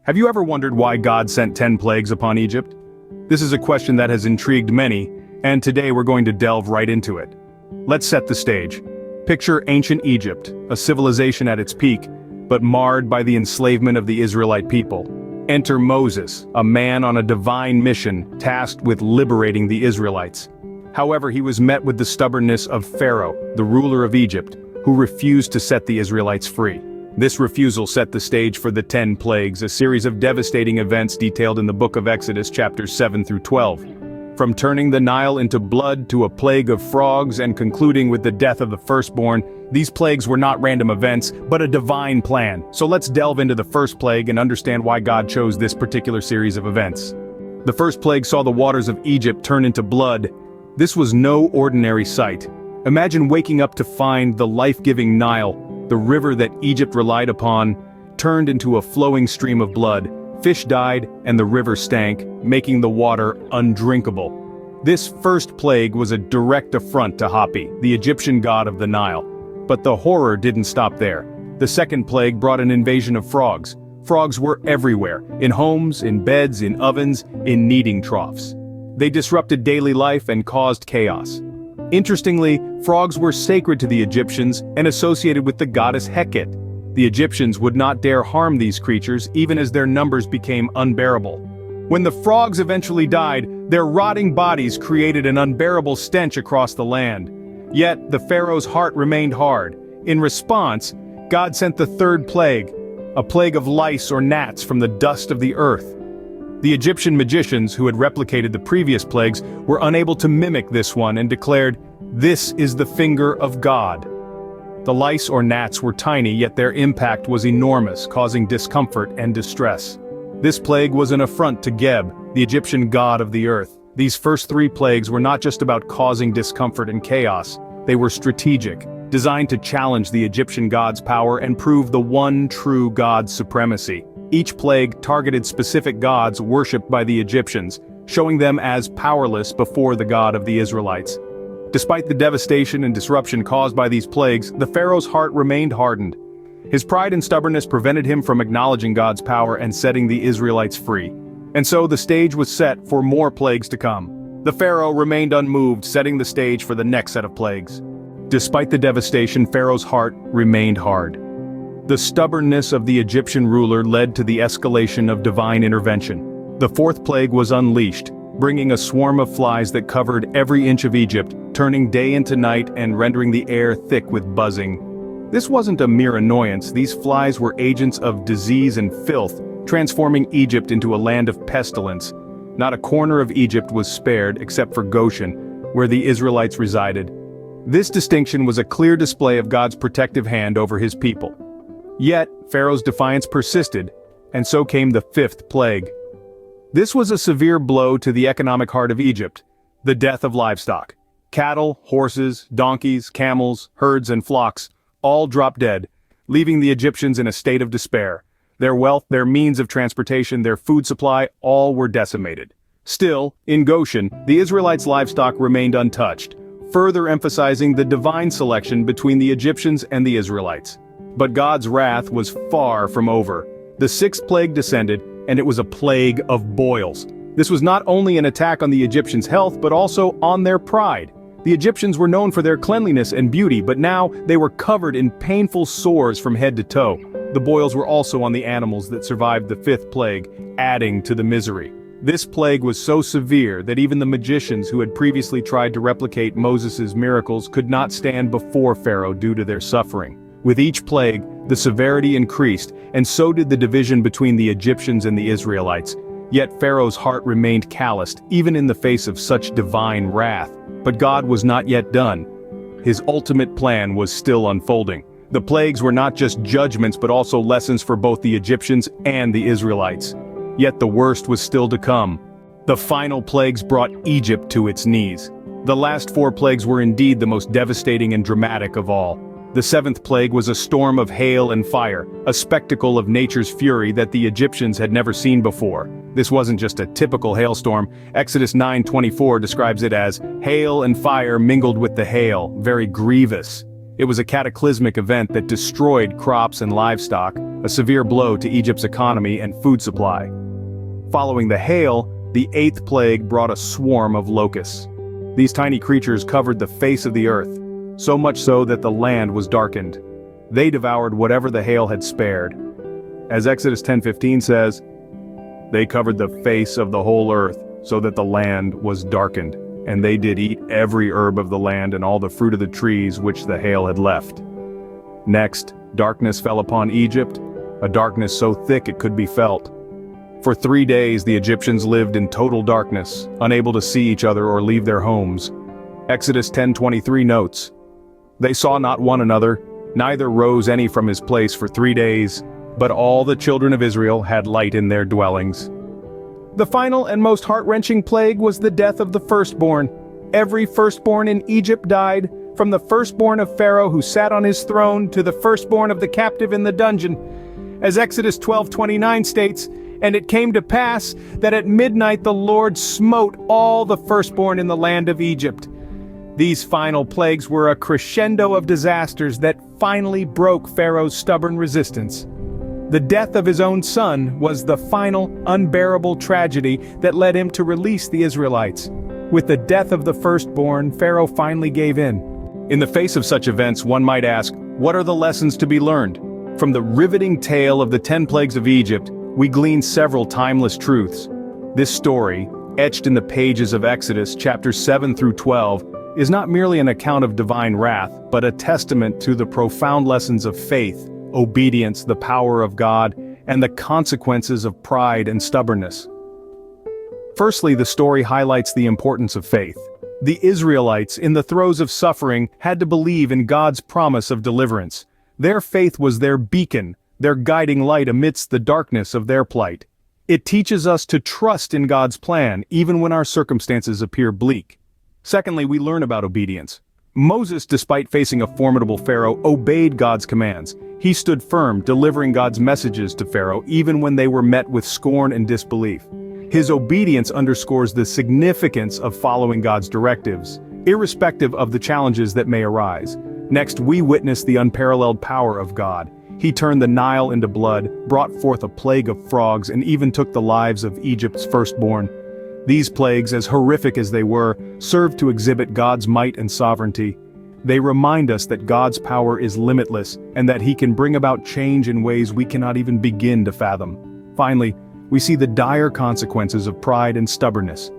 Have you ever wondered why God sent 10 plagues upon Egypt? This is a question that has intrigued many, and today we're going to delve right into it. Let's set the stage. Picture ancient Egypt, a civilization at its peak, but marred by the enslavement of the Israelite people. Enter Moses, a man on a divine mission tasked with liberating the Israelites. However, he was met with the stubbornness of Pharaoh, the ruler of Egypt, who refused to set the Israelites free. This refusal set the stage for the 10 plagues, a series of devastating events detailed in the book of Exodus chapters 7 through 12. From turning the Nile into blood to a plague of frogs and concluding with the death of the firstborn, these plagues were not random events, but a divine plan. So let's delve into the first plague and understand why God chose this particular series of events. The first plague saw the waters of Egypt turn into blood. This was no ordinary sight. Imagine waking up to find the life-giving Nile, the river that Egypt relied upon, turned into a flowing stream of blood. Fish died and the river stank, making the water undrinkable. This first plague was a direct affront to Hapi, the Egyptian god of the Nile. But the horror didn't stop there. The second plague brought an invasion of frogs. Frogs were everywhere, in homes, in beds, in ovens, in kneading troughs. They disrupted daily life and caused chaos. Interestingly, frogs were sacred to the Egyptians and associated with the goddess Heket. The Egyptians would not dare harm these creatures even as their numbers became unbearable. When the frogs eventually died, their rotting bodies created an unbearable stench across the land. Yet, the pharaoh's heart remained hard. In response, God sent the third plague, a plague of lice or gnats from the dust of the earth. The Egyptian magicians who had replicated the previous plagues were unable to mimic this one and declared, "This is the finger of God." The lice or gnats were tiny, yet their impact was enormous, causing discomfort and distress. This plague was an affront to Geb, the Egyptian god of the earth. These first 3 plagues were not just about causing discomfort and chaos. They were strategic, designed to challenge the Egyptian god's power and prove the one true God's supremacy. Each plague targeted specific gods worshipped by the Egyptians, showing them as powerless before the God of the Israelites. Despite the devastation and disruption caused by these plagues, the pharaoh's heart remained hardened. His pride and stubbornness prevented him from acknowledging God's power and setting the Israelites free. And so the stage was set for more plagues to come. The pharaoh remained unmoved, setting the stage for the next set of plagues. Despite the devastation, Pharaoh's heart remained hard. The stubbornness of the Egyptian ruler led to the escalation of divine intervention. The fourth plague was unleashed, bringing a swarm of flies that covered every inch of Egypt, turning day into night and rendering the air thick with buzzing. This wasn't a mere annoyance. These flies were agents of disease and filth, transforming Egypt into a land of pestilence. Not a corner of Egypt was spared except for Goshen, where the Israelites resided. This distinction was a clear display of God's protective hand over his people. Yet, Pharaoh's defiance persisted, and so came the fifth plague. This was a severe blow to the economic heart of Egypt, the death of livestock. Cattle, horses, donkeys, camels, herds and flocks all dropped dead, leaving the Egyptians in a state of despair. Their wealth, their means of transportation, their food supply, all were decimated. Still, in Goshen, the Israelites' livestock remained untouched, further emphasizing the divine selection between the Egyptians and the Israelites. But God's wrath was far from over. The sixth plague descended, and it was a plague of boils. This was not only an attack on the Egyptians' health, but also on their pride. The Egyptians were known for their cleanliness and beauty, but now they were covered in painful sores from head to toe. The boils were also on the animals that survived the fifth plague, adding to the misery. This plague was so severe that even the magicians who had previously tried to replicate Moses' miracles could not stand before Pharaoh due to their suffering. With each plague, the severity increased, and so did the division between the Egyptians and the Israelites. Yet Pharaoh's heart remained calloused, even in the face of such divine wrath. But God was not yet done. His ultimate plan was still unfolding. The plagues were not just judgments but also lessons for both the Egyptians and the Israelites. Yet the worst was still to come. The final plagues brought Egypt to its knees. The last 4 plagues were indeed the most devastating and dramatic of all. The 7th plague was a storm of hail and fire, a spectacle of nature's fury that the Egyptians had never seen before. This wasn't just a typical hailstorm. Exodus 9:24 describes it as hail and fire mingled with the hail, very grievous. It was a cataclysmic event that destroyed crops and livestock, a severe blow to Egypt's economy and food supply. Following the hail, the 8th plague brought a swarm of locusts. These tiny creatures covered the face of the earth, so much so that the land was darkened. They devoured whatever the hail had spared. As Exodus 10:15 says, "They covered the face of the whole earth, so that the land was darkened, and they did eat every herb of the land and all the fruit of the trees which the hail had left." Next, darkness fell upon Egypt, a darkness so thick it could be felt. For 3 days the Egyptians lived in total darkness, unable to see each other or leave their homes. Exodus 10:23 notes, "They saw not one another, neither rose any from his place for 3 days, but all the children of Israel had light in their dwellings." The final and most heart-wrenching plague was the death of the firstborn. Every firstborn in Egypt died, from the firstborn of Pharaoh who sat on his throne to the firstborn of the captive in the dungeon. As Exodus 12:29 states, "And it came to pass that at midnight the Lord smote all the firstborn in the land of Egypt." These final plagues were a crescendo of disasters that finally broke Pharaoh's stubborn resistance. The death of his own son was the final, unbearable tragedy that led him to release the Israelites. With the death of the firstborn, Pharaoh finally gave in. In the face of such events, one might ask, what are the lessons to be learned? From the riveting tale of the 10 plagues of Egypt, we glean several timeless truths. This story, etched in the pages of Exodus chapters 7 through 12, is not merely an account of divine wrath, but a testament to the profound lessons of faith, obedience, the power of God, and the consequences of pride and stubbornness. Firstly, the story highlights the importance of faith. The Israelites, in the throes of suffering, had to believe in God's promise of deliverance. Their faith was their beacon, their guiding light amidst the darkness of their plight. It teaches us to trust in God's plan, even when our circumstances appear bleak. Secondly, we learn about obedience. Moses, despite facing a formidable Pharaoh, obeyed God's commands. He stood firm, delivering God's messages to Pharaoh, even when they were met with scorn and disbelief. His obedience underscores the significance of following God's directives, irrespective of the challenges that may arise. Next, we witness the unparalleled power of God. He turned the Nile into blood, brought forth a plague of frogs, and even took the lives of Egypt's firstborn. These plagues, as horrific as they were, served to exhibit God's might and sovereignty. They remind us that God's power is limitless, and that He can bring about change in ways we cannot even begin to fathom. Finally, we see the dire consequences of pride and stubbornness.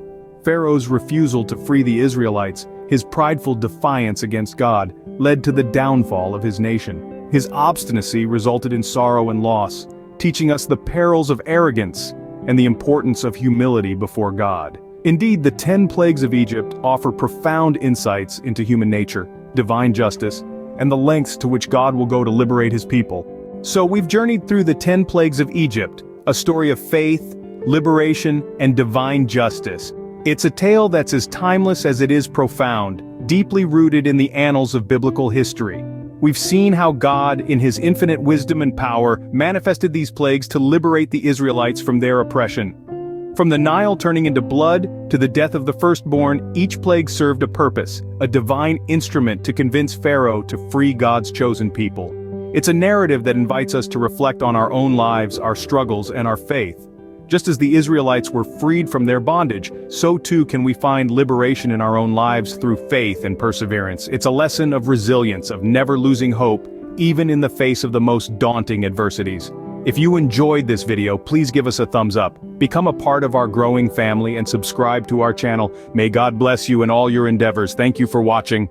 Pharaoh's refusal to free the Israelites, his prideful defiance against God, led to the downfall of his nation. His obstinacy resulted in sorrow and loss, teaching us the perils of arrogance and the importance of humility before God. Indeed, the 10 plagues of Egypt offer profound insights into human nature, divine justice, and the lengths to which God will go to liberate His people. So we've journeyed through the 10 plagues of Egypt, a story of faith, liberation, and divine justice. It's a tale that's as timeless as it is profound, deeply rooted in the annals of biblical history. We've seen how God, in His infinite wisdom and power, manifested these plagues to liberate the Israelites from their oppression. From the Nile turning into blood to the death of the firstborn, each plague served a purpose, a divine instrument to convince Pharaoh to free God's chosen people. It's a narrative that invites us to reflect on our own lives, our struggles, and our faith. Just as the Israelites were freed from their bondage, so too can we find liberation in our own lives through faith and perseverance. It's a lesson of resilience, of never losing hope, even in the face of the most daunting adversities. If you enjoyed this video, please give us a thumbs up. Become a part of our growing family and subscribe to our channel. May God bless you in all your endeavors. Thank you for watching.